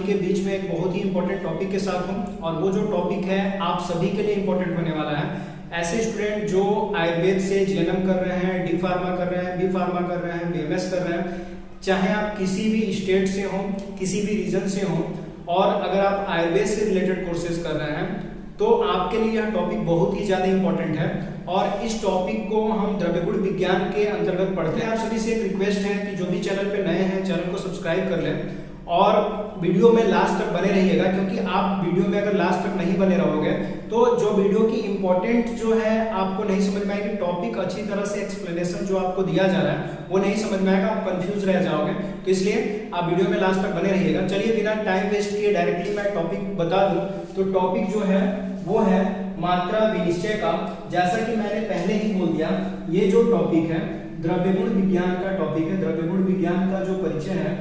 के बीच में एक बहुत ही इंपॉर्टेंट टॉपिक के साथ हूँ, और वो जो टॉपिक है आप सभी के लिए इंपॉर्टेंट होने वाला है। ऐसे स्टूडेंट जो आयुर्वेद से जीएनएम कर रहे हैं, डी फार्मा कर रहे हैं, बी फार्मा कर रहे हैं, बीएमएस कर रहे हैं, चाहे आप किसी भी स्टेट से हो, किसी भी रीजन से हो, और अगर आप आयुर्वेद से रिलेटेड कोर्सेज कर रहे हैं तो आपके लिए यह टॉपिक बहुत ही ज्यादा इंपॉर्टेंट है। और इस टॉपिक को हम द्रव्यगुण विज्ञान के अंतर्गत पढ़ते हैं। आप सभी से एक रिक्वेस्ट है कि जो भी चैनल पे नए हैं चैनल को सब्सक्राइब कर लें और वीडियो में लास्ट तक बने रहिएगा, क्योंकि आप वीडियो में अगर लास्ट तक नहीं बने रहोगे तो जो वीडियो की इंपॉर्टेंट जो है आपको नहीं समझ में आएगी, टॉपिक अच्छी तरह से एक्सप्लेनेशन जो आपको दिया जा रहा है वो नहीं समझ में आएगा, आप कंफ्यूज रह जाओगे। तो इसलिए आप वीडियो में लास्ट तक बने रहिएगा। चलिए बिना टाइम वेस्ट किए डायरेक्टली मैं टॉपिक बता दूं तो टॉपिक जो है वो है मात्रा विनिश्चय का। जैसा कि मैंने पहले ही बोल दिया, ये जो टॉपिक है द्रव्यगुण विज्ञान का टॉपिक है। द्रव्यगुण विज्ञान का जो परिचय है,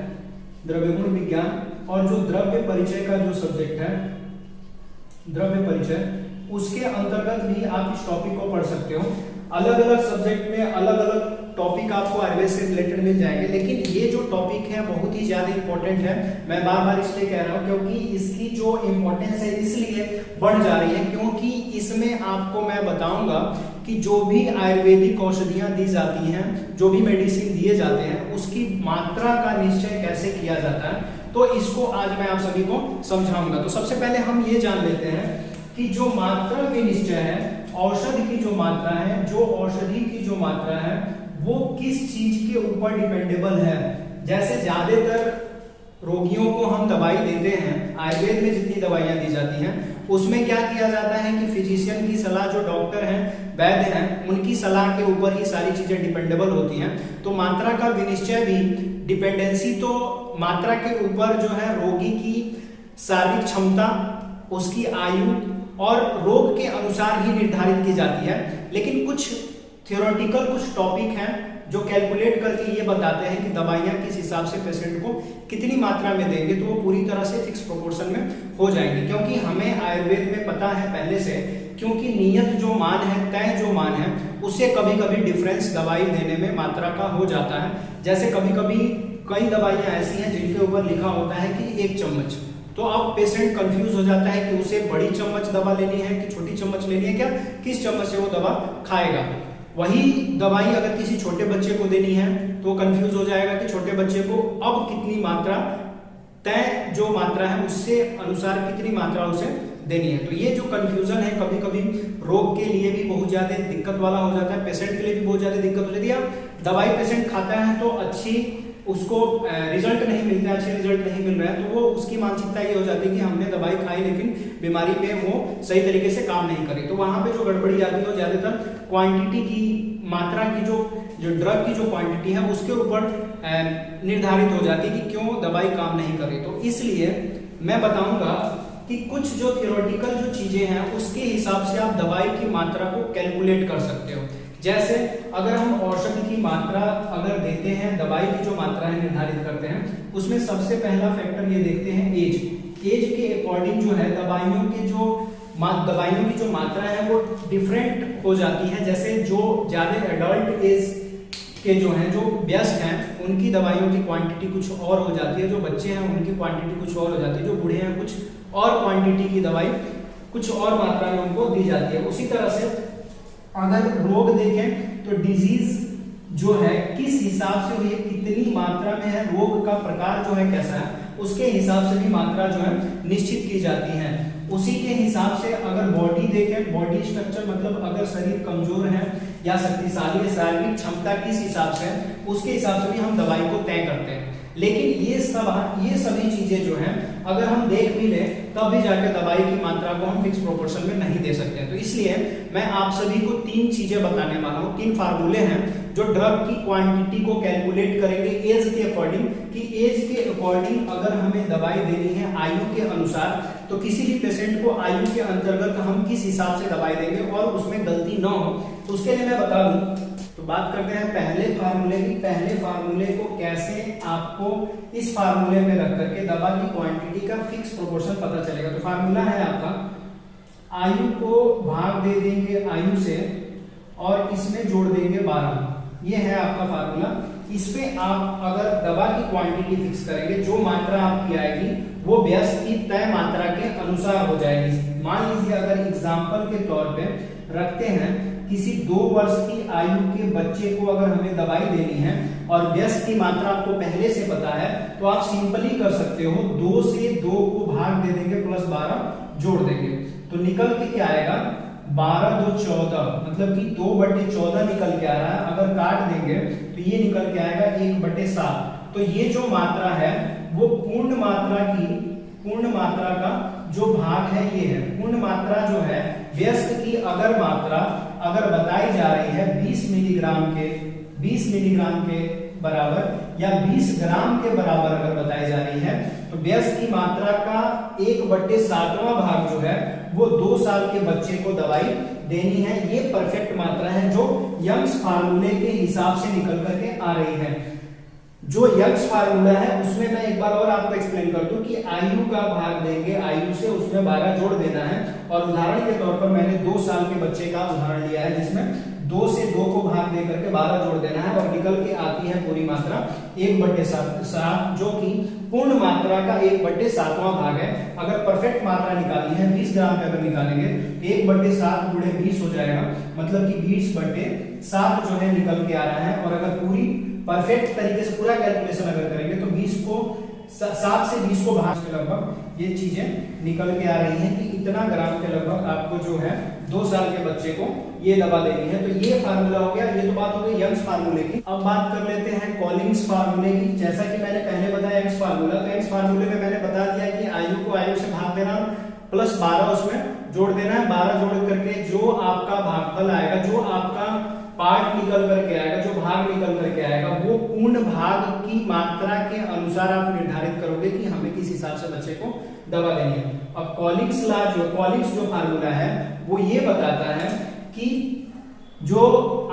द्रव्यगुण विज्ञान और जो द्रव्य परिचय का जो सब्जेक्ट है द्रव्य परिचय, उसके अंतर्गत भी आप इस टॉपिक को पढ़ सकते हो। अलग अलग सब्जेक्ट में अलग अलग टॉपिक आपको आयुर्वेद से रिलेटेड मिल जाएंगे, लेकिन ये जो टॉपिक है बहुत ही ज्यादा इंपॉर्टेंट है। मैं बार बार इसलिए कह रहा हूँ क्योंकि इसकी जो इंपॉर्टेंस है इसलिए बढ़ जा रही है क्योंकि इसमें आपको मैं बताऊंगा कि जो भी आयुर्वेदिक औषधियां दी जाती हैं, जो भी मेडिसिन दिए जाते हैं, उसकी मात्रा का निश्चय कैसे किया जाता है, तो इसको आज मैं आप सभी को समझाऊंगा। तो सबसे पहले हम ये जान लेते हैं कि जो मात्रा के निश्चय है, औषधि की जो मात्रा है, जो औषधि की जो मात्रा है वो किस चीज के ऊपर डिपेंडेबल है। जैसे ज्यादातर रोगियों को हम दवाई देते हैं, आयुर्वेद में जितनी दवाइयां दी जाती हैं उसमें क्या किया जाता है कि फिजिशियन की सलाह, जो डॉक्टर हैं, वैद्य हैं, उनकी सलाह के ऊपर ही सारी चीजें डिपेंडेबल होती हैं। तो मात्रा का विनिश्चय भी डिपेंडेंसी तो मात्रा के ऊपर जो है रोगी की शारीरिक क्षमता, उसकी आयु और रोग के अनुसार ही निर्धारित की जाती है। लेकिन कुछ थियोरेटिकल कुछ टॉपिक हैं जो कैलकुलेट करके ये बताते हैं कि दवाइयां किस हिसाब से पेशेंट को कितनी मात्रा में देंगे तो वो पूरी तरह से फिक्स प्रोपोर्शन में हो जाएंगे। क्योंकि हमें आयुर्वेद में पता है पहले से, क्योंकि नियत जो मान है, तय जो मान है, उससे कभी कभी डिफरेंस दवाई देने में मात्रा का हो जाता है। जैसे कभी कभी कई दवाइयां ऐसी हैं जिनके ऊपर लिखा होता है कि 1 चम्मच, तो अब पेशेंट कंफ्यूज हो जाता है कि उसे बड़ी चम्मच दवा लेनी है कि छोटी चम्मच लेनी है, क्या किस चम्मच से वो दवा खाएगा। वही दवाई अगर किसी छोटे बच्चे को देनी है तो कंफ्यूज हो जाएगा कि छोटे बच्चे को अब कितनी मात्रा, तय जो मात्रा है उससे अनुसार कितनी मात्रा उसे देनी है। तो ये जो कंफ्यूजन है कभी कभी रोग के लिए भी बहुत ज्यादा दिक्कत वाला हो जाता है, पेशेंट के लिए भी बहुत ज्यादा दिक्कत हो जाती है। दवाई पेशेंट खाता है तो अच्छी उसको रिजल्ट नहीं मिलते, अच्छे रिजल्ट नहीं मिल रहे हैं, तो वो उसकी मानसिकता ये हो जाती है कि हमने दवाई खाई लेकिन बीमारी पे वो सही तरीके से काम नहीं करी। तो वहां पे जो गड़बड़ी आती है वो ज्यादातर क्वांटिटी की, मात्रा की, जो ड्रग की जो क्वांटिटी है उसके ऊपर निर्धारित हो जाती है कि क्यों दवाई काम नहीं करी। तो इसलिए मैं बताऊंगा कि कुछ जो थियोरेटिकल जो चीजें हैं उसके हिसाब से आप दवाई की मात्रा को कैलकुलेट कर सकते हो। जैसे अगर हम औषधि की मात्रा अगर देते हैं, दवाई की जो मात्रा है निर्धारित करते हैं, उसमें सबसे पहला फैक्टर ये देखते हैं एज। एज के अकॉर्डिंग जो है दवाइयों की जो मात्रा है वो डिफरेंट हो जाती है। जैसे जो ज्यादा एडल्ट एज के जो हैं, जो वयस्क हैं, उनकी दवाइयों की क्वांटिटी कुछ और हो जाती है, जो बच्चे हैं उनकी क्वांटिटी कुछ और हो जाती है, जो बूढ़े हैं कुछ और क्वांटिटी की दवाई कुछ और मात्रा में उनको दी जाती है। उसी तरह से अगर रोग देखें तो डिजीज जो है किस हिसाब से हुई है, कितनी मात्रा में है, रोग का प्रकार जो है कैसा है, उसके हिसाब से भी मात्रा जो है निश्चित की जाती है। उसी के हिसाब से अगर बॉडी देखें, बॉडी स्ट्रक्चर मतलब अगर शरीर कमजोर है या शक्तिशाली है, शारीरिक क्षमता किस हिसाब से, उसके हिसाब से भी हम दवाई को तय करते हैं। लेकिन ये सभी चीजें जो हैं अगर हम देख भी लें तब भी जाकर दवाई की मात्रा को हम फिक्स प्रोपोर्शन में नहीं दे सकते। तो इसलिए मैं आप सभी को 3 चीजें बताने वाला हूँ, 3 फार्मूले हैं जो ड्रग की क्वांटिटी को कैलकुलेट करेंगे एज के अकॉर्डिंग, कि एज के अकॉर्डिंग अगर हमें दवाई देनी है आयु के अनुसार, तो किसी भी पेशेंट को आयु के अंतर्गत हम किस हिसाब से दवाई देंगे और उसमें गलती न हो। तो उसके लिए मैं बता दूं, तो बात करते हैं पहले फार्मूले की। पहले फार्मूले को कैसे आपको इस फार्मूले में रख करके दवा की क्वांटिटी का फिक्स प्रोपोर्शन पता चलेगा। तो फार्मूला है आपका, आयु को भाग दे देंगे आयु से और इसमें जोड़ देंगे 12। ये है आपका फार्मूला। इसमें आप अगर दवा की क्वांटिटी फिक्स करेंगे, जो मात्रा आपकी आएगी वो व्यस्त की तय मात्रा के अनुसार हो जाएगी। मान लीजिए अगर एग्जाम्पल के तौर पे रखते हैं, किसी 2 वर्ष की आयु के बच्चे को अगर हमें दवाई देनी है और व्यस्त की मात्रा आपको पहले से पता है, तो आप सिंपली कर सकते हो, 2 से 2 को भाग दे देंगे प्लस 12 जोड़ देंगे, तो निकल के क्या आएगा 12 2 14, मतलब कि 2/14 निकल के आ रहा है। अगर काट देंगे तो ये निकल के आएगा 1/7। तो ये जो मात्रा है वो पूर्ण मात्रा का जो भाग है ये है। पूर्ण मात्रा जो है व्यस्त की अगर मात्रा अगर बताई जा रही है 20 मिलीग्राम के बराबर या 20 ग्राम के बराबर अगर बताई जा रही है, तो व्यस्त की मात्रा का 1/7वां भाग जो है वो 2 साल के बच्चे को दवाई देनी है। ये परफेक्ट मात्रा है जो यंग्स फार्मूले के हिसाब से निकल करके आ रही है। जो यंग्स फार्मूला है उसमें मैं एक बार और आपको एक्सप्लेन कर दूं कि आयु का भाग देंगे, आयु से उसमें 12 जोड़ देना है। और उदाहरण के तौर पर मैंने 2 साल के बच्चे का उदाहरण लिया है, जिसमें 2 से 2 को भाग दे करके 12 जोड़ देना है और निकल के आती है पूरी मात्रा 1/7, जो कि पूर्ण मात्रा का 1/7वां भाग है। अगर परफेक्ट मात्रा निकालनी है 20 ग्राम पे अगर निकालेंगे 1/7 गुणे 20 हो जाएगा, मतलब कि 20/7 जो है निकल के आ रहा है। और अगर पूरी परफेक्ट तरीके से पूरा कैलकुलेशन अगर करेंगे तो 7 से 20 को भाग के लगभग ये चीजें निकल के आ रही हैं कि इतना ग्राम के लगभग आपको जो है 2 साल के बच्चे को ये दवा देनी है। तो ये फार्मूला हो गया, ये तो बात हो गई यंग्स फार्मूले की। अब बात कर लेते हैं कॉलिंग्स फार्मूले की। जैसा कि मैंने पहले बताया यंग्स फार्मूला, तो यंग्स फार्मूले में मैंने बता दिया कि आयु को आयु से भाग देना प्लस 12 उसमें जोड़ देना है। 12 जोड़ करके जो आपका भागफल आएगा, जो आपका पार्ट निकल करके आएगा, जो भाग निकल करके आएगा, वो पूर्ण भाग की मात्रा के अनुसार आप निर्धारित करोगे कि हमें किस हिसाब से बच्चे को दवा देनी है। अब कॉलिंग्स जो फार्मूला है वो ये बताता है कि जो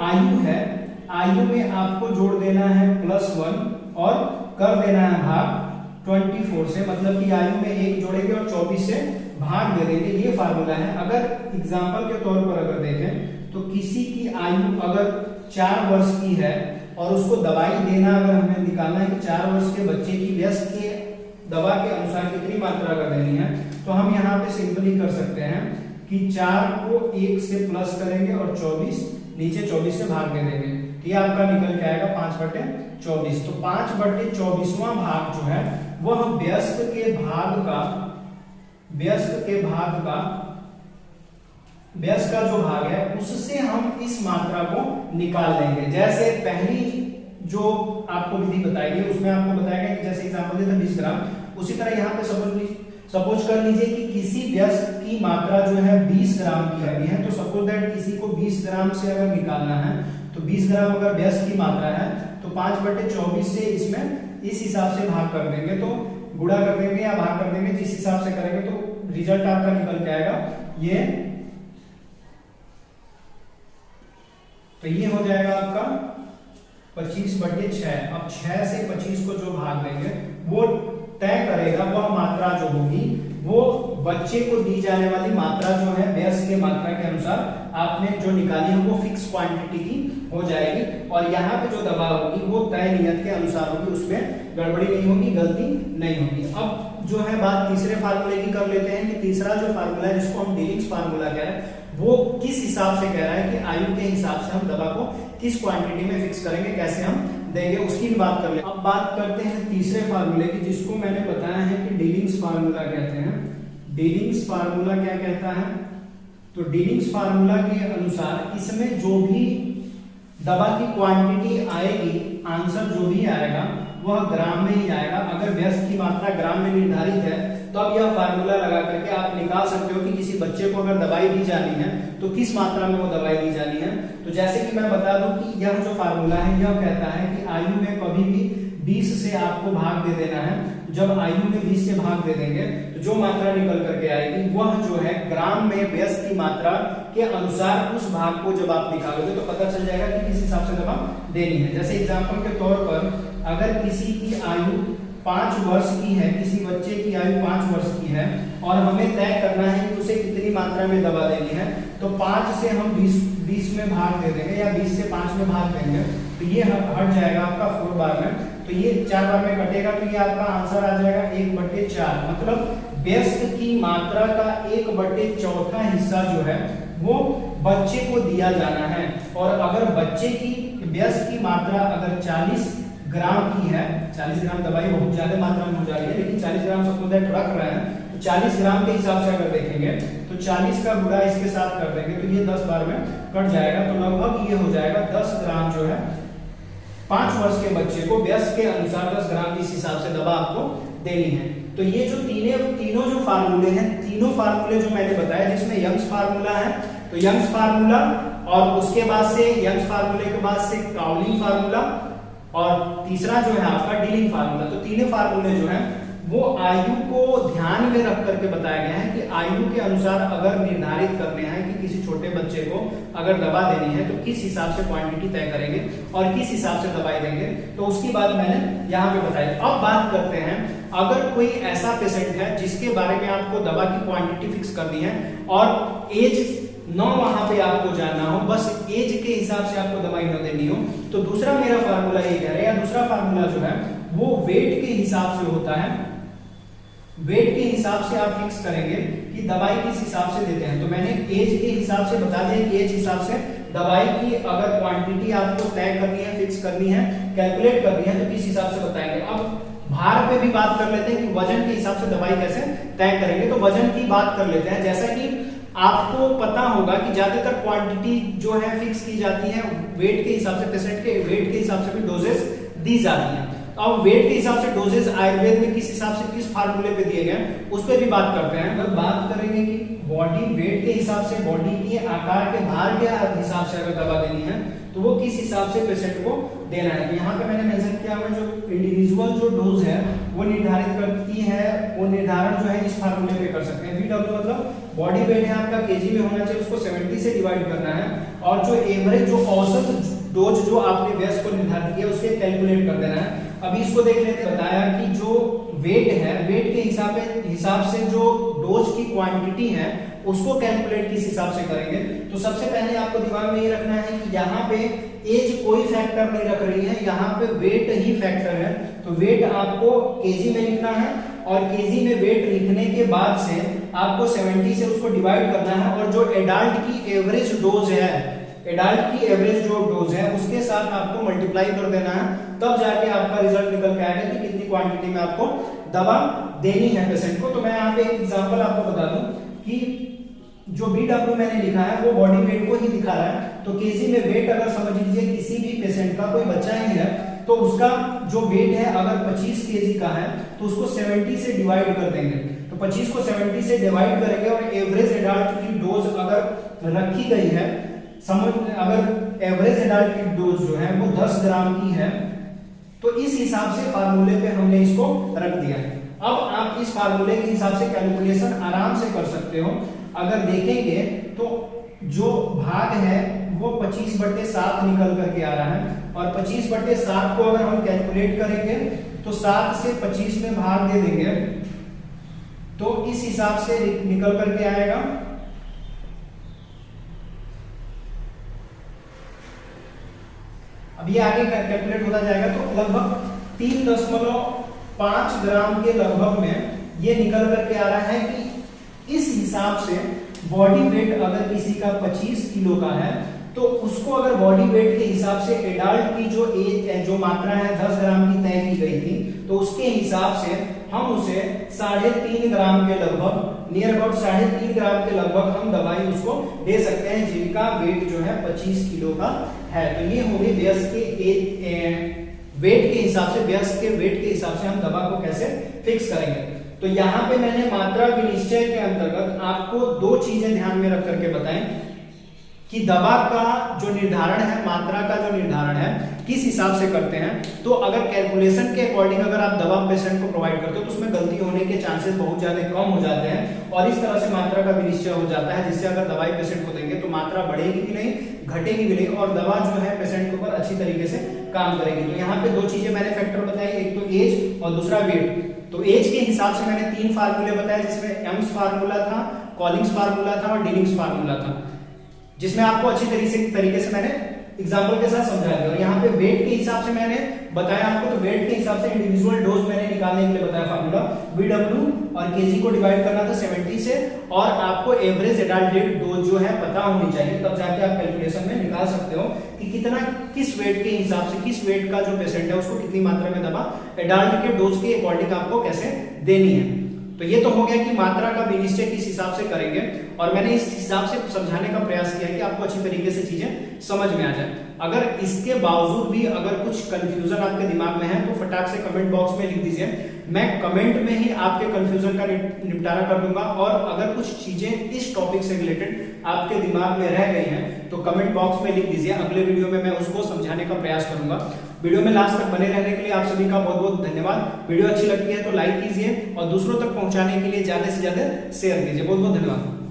आयु है, आयु में आपको जोड़ देना है +1 और कर देना है भाग 24 से, मतलब कि आयु में 1 जोड़ेंगे और 24 से भाग दे देंगे। ये फार्मूला है। अगर एग्जाम्पल के तौर पर अगर देखें तो किसी की आयु अगर 4 वर्ष की है और उसको दवाई देना अगर हमें निकालना है कि 4 वर्ष के बच्चे की व्यस्त के दवा के अनुसार कितनी मात्रा अगर देनी है, तो हम यहाँ पे सिंपली कर सकते हैं कि 4 को 1 से प्लस करेंगे और 24 नीचे 24 से भाग दे देंगे, तो ये आपका निकल के आएगा 5/24। तो 5/24वां भाग जो है वह व्यस्त के जो भाग है उससे हम इस मात्रा को निकाल लेंगे। जैसे पहली जो आपको विधि बताई गई उसमें आपको बताया गया कि जैसे एग्जांपल देता 20 ग्राम, उसी तरह यहाँ पे सपोज कर लीजिए कि किसी व्यस्त की मात्रा जो है 20 ग्राम की है, तो सपोज दैट किसी को 20 ग्राम से अगर निकालना है, तो 20 ग्राम अगर व्यस्त की मात्रा है तो 5/24 से इसमें इस हिसाब से भाग कर देंगे, तो गुणा कर देंगे या भाग कर देंगे, जिस हिसाब से करेंगे तो रिजल्ट आपका निकल के आएगा ये। तो ये हो जाएगा आपका 25/6। अब 6 से 25 को जो भाग देंगे वो तय करेगा, वह मात्रा जो होगी वो बच्चे को दी जाने वाली मात्रा जो है व्यस्त के मात्रा के अनुसार आपने जो निकाली है वो फिक्स क्वांटिटी की हो जाएगी। और यहाँ पे जो दवा होगी वो तय नियत के अनुसार होगी, उसमें गड़बड़ी नहीं होगी, गलती नहीं होगी। अब जो है बात तीसरे फार्मूले की कर लेते हैं कि तीसरा जो फार्मूला है जिसको हम डीलिंग्स फार्मूला कह रहे हैं, वो किस हिसाब से कह रहा है कि आयु के हिसाब से हम दवा को किस क्वांटिटी में फिक्स करेंगे, कैसे हम देंगे, उसकी भी बात कर ले। अब बात करते हैं तीसरे फार्मूले की, जिसको मैंने बताया है कि डीलिंग्स फार्मूला कहते हैं। डीलिंग्स फार्मूला क्या कहता है? तो डीलिंग्स फार्मूला के अनुसार इसमें जो भी दवा की क्वांटिटी आएगी, आंसर जो भी आएगा वह ग्राम में ही आएगा। अगर व्यस्त की मात्रा ग्राम में निर्धारित है तो अब यह फार्मूला लगा करके आप निकाल सकते हो कि किसी बच्चे को अगर दवाई दी जानी है तो किस मात्रा में वो दवाई दी जानी है। तो जैसे कि मैं बता दूं कि यह जो फार्मूला है यह कहता है कि आयु में कभी भी 20 से आपको भाग दे देना है। जब आयु में 20 से भाग दे देंगे तो जो मात्रा निकल करके आएगी वह जो है ग्राम में व्यस्त की मात्रा के अनुसार उस भाग को जब आप निकालोगे तो पता चल जाएगा कि किस हिसाब से दवा देनी है। जैसे एग्जाम्पल के तौर पर अगर किसी की आयु 5 वर्ष की है, किसी बच्चे की आयु 5 वर्ष की है और हमें तय करना है कि उसे कितनी मात्रा में दवा देनी है, तो 5 से हम 20 में भाग दे देंगे या 20 से 5 में भाग देंगे, तो ये हट जाएगा आपका 4 बार में। तो ये 4 बार में कटेगा, तो ये आपका आंसर आ जाएगा 1/4। मतलब व्यस्त की मात्रा का 1/4 हिस्सा जो है वो बच्चे को दिया जाना है। और अगर बच्चे की व्यस्त की मात्रा अगर 40 ग्राम की है, 40 ग्राम दवाई बहुत ज्यादा मात्रा में हो जा रही है, लेकिन 40 ग्राम सपोज दैट रख रहे हैं, तो 40 ग्राम के हिसाब से अगर देखेंगे तो 40 का गुणा इसके साथ कर देंगे तो ये 10 बार में कट जाएगा। तो लगभग ये हो जाएगा 10 ग्राम जो है 5 वर्ष के बच्चे को व्यस्त के अनुसार 10 ग्राम इस हिसाब से दवा आपको देनी है। तो ये जो तीनों जो फार्मूले हैं, तीनों फार्मूले जो मैंने बताया, जिसमें यंग्स फार्मूला है, तो यंग्स फार्मूला और उसके बाद से यंग्स फार्मूले के बाद से काउलिंग फार्मूला और तीसरा जो है आपका डीलिंग फार्मूला। तो तीनों फार्मूले जो हैं वो आयु को ध्यान में रख करके बताया गया है कि आयु के अनुसार अगर निर्धारित करने हैं कि किसी छोटे बच्चे को अगर दवा देनी है तो किस हिसाब से क्वांटिटी तय करेंगे और किस हिसाब से दवाई देंगे, तो उसकी बात मैंने यहाँ पे बताई। अब बात करते हैं, अगर कोई ऐसा पेशेंट है जिसके बारे में आपको दवा की क्वांटिटी फिक्स करनी है और एज न वहां पे आपको जानना हो, बस एज के हिसाब से आपको दवाई न देनी हो, तो दूसरा मेरा फार्मूला ये कह रहा है, या दूसरा फार्मूला जो है वो वेट के हिसाब से होता है। वेट के हिसाब से आप फिक्स करेंगे कि दवाई किस हिसाब से देते हैं। तो मैंने एज के हिसाब से बता दिया कि एज हिसाब से दवाई की अगर क्वांटिटी आपको तय करनी है, फिक्स करनी है, कैलकुलेट करनी है, तो किस हिसाब से बताएंगे। अब भार पे भी बात कर लेते हैं कि वजन के हिसाब से दवाई कैसे तय करेंगे। तो वजन की बात कर लेते हैं। जैसा कि आपको पता होगा कि ज्यादातर क्वांटिटी जो है फिक्स की जाती है वेट के हिसाब से, पेशेंट के वेट के हिसाब से भी डोजेस दी जाती है। अब वेट के हिसाब से डोजेस आयुर्वेद में किस हिसाब से, किस फार्मूले पे दिए गए उस पर भी बात करते हैं। अगर बात करेंगे कि बॉडी वेट के हिसाब से, बॉडी के आकार के भार के हिसाब से अगर दवा देनी है तो वो किस हिसाब से पेशेंट को देना है। तो यहाँ पे मैंने मेंशन किया हुआ जो इंडिविजुअल जो डोज है वो निर्धारित करती है, वो निर्धारण जो है इस फार्मूले पे कर सकते हैं। BW मतलब बॉडी वेट है आपका केजी में होना चाहिए, उसको 70 से डिवाइड करना है और जो एवरेज जो औसत डोज जो आपने व्यस्त को निर्धारित किया उसके कैलकुलेट कर देना है। अभी इसको देख लेते, बताया कि जो वेट है, वेट के हिसाब से जो डोज की क्वांटिटी है उसको कैलकुलेट किस हिसाब से करेंगे। तो सबसे पहले आपको दिमाग में ये रखना है कि यहाँ पे एज कोई फैक्टर नहीं रख रही है, यहाँ पे वेट ही फैक्टर है। तो वेट आपको केजी में लिखना है और केजी में वेट लिखने के बाद से आपको 70 से उसको डिवाइड करना है और जो एडल्ट की एवरेज डोज है, एडल्ट की एवरेज जो डोज है उसके साथ आपको मल्टीप्लाई कर देना है, तब जाके आपका रिजल्ट निकल के आएगा कि कितनी क्वांटिटी में आपको दवा देनी है पेशेंट को। तो मैं यहाँ पे एक एग्जांपल आपको बता दूं कि जो BW मैंने लिखा है वो बॉडी वेट को ही दिखा रहा है। तो केजी में वेट अगर समझ लीजिए किसी भी पेशेंट का, कोई बच्चा ही है, तो उसका जो वेट है अगर 25 केजी का है तो उसको 70 से डिवाइड कर देंगे। तो 25 को 70 से डिवाइड करेंगे और एवरेज एडल्ट की डोज अगर रखी गई है, अगर एवरेज एडल्ट की डोज जो है वो 10 ग्राम की है, तो इस हिसाब से फार्मूले पे हमने इसको रख दिया है। अब आप इस फार्मूले के हिसाब से कैलकुलेशन आराम से कर सकते हो। अगर देखेंगे तो जो भाग है वो 25/7 निकल करके आ रहा है और 25/7 को अगर हम कैलकुलेट करेंगे तो 7 से 25 में भाग दे देंगे तो इस हिसाब से निकल करके आएगा। अब ये आगे कैलकुलेट होता जाएगा तो लगभग 3.5 ग्राम के लगभग में ये निकल करके आ रहा है कि इस हिसाब से बॉडी वेट अगर किसी का 25 किलो का है तो उसको अगर बॉडी वेट के हिसाब से एडल्ट की जो मात्रा है 10 ग्राम की तय की गई थी, तो उसके हिसाब से हम उसे 3.5 ग्राम के लगभग, नियर अबाउट 3.5 ग्राम के लगभग हम दवाई उसको दे सकते हैं जिनका वेट जो है 25 किलो का है। तो ये हो गई व्यस्त के वेट के हिसाब से, व्यस्त के वेट के हिसाब से हम दवा को कैसे फिक्स करेंगे। तो यहाँ पे मैंने मात्रा विनिश्चय के अंतर्गत आपको 2 चीजें ध्यान में रख करके बताएं कि दवा का जो निर्धारण है, मात्रा का जो निर्धारण है किस हिसाब से करते हैं। तो अगर कैलकुलेशन के अकॉर्डिंग अगर आप दवा पेशेंट को प्रोवाइड करते हो तो उसमें गलती होने के चांसेस बहुत ज्यादा कम हो जाते हैं और इस तरह से मात्रा का विनिश्चय हो जाता है, जिससे अगर दवाई पेशेंट को देंगे तो मात्रा बढ़ेगी भी नहीं, घटेगी भी नहीं और दवा जो है पेशेंट के ऊपर अच्छी तरीके से काम करेगी। तो यहाँ पे 2 चीजें मैंने फैक्टर बताई, एक तो एज और दूसरा वेट। तो एज के हिसाब से मैंने 3 फार्मूले बताए, जिसमें एम्स फार्मूला था, कॉलिंग्स फार्मूला था और डीलिंग्स फार्मूला था, जिसमें आपको अच्छी तरीके से मैंने एग्जाम्पल के साथ समझा दिया। और यहाँ पे वेट के हिसाब से मैंने बताया आपको, तो वेट के हिसाब से इंडिविजुअल डोज मैंने निकालने के लिए बताया फार्मूला, बीडब्ल्यू और केजी को डिवाइड करना था 70 से, और आपको एवरेज एडल्ट डोज जो है पता होनी चाहिए, तब जाके आप कैलकुलेशन में निकाल सकते हो कि कितना, किस वेट के हिसाब से, किस वेट का जो पेशेंट है उसको कितनी मात्रा में दवा एडल्ट के डोज के अकॉर्डिंग आपको कैसे देनी है। तो ये तो हो गया कि मात्रा का विनिश्चय किस हिसाब से करेंगे, और मैंने इस हिसाब से समझाने का प्रयास किया है कि आपको अच्छी तरीके से चीजें समझ में आ जाए। अगर इसके बावजूद भी अगर कुछ कंफ्यूजन आपके दिमाग में है तो फटाक से कमेंट बॉक्स में लिख दीजिए, मैं कमेंट में ही आपके कंफ्यूजन का निपटारा कर दूंगा। और अगर कुछ चीजें इस टॉपिक से रिलेटेड आपके दिमाग में रह गई हैं तो कमेंट बॉक्स में लिख दीजिए, अगले वीडियो में मैं उसको समझाने का प्रयास करूंगा। वीडियो में लास्ट तक बने रहने के लिए आप सभी का बहुत बहुत धन्यवाद। वीडियो अच्छी लगती है तो लाइक कीजिए और दूसरों तक पहुंचाने के लिए ज्यादा से ज्यादा शेयर कीजिए। बहुत बहुत धन्यवाद।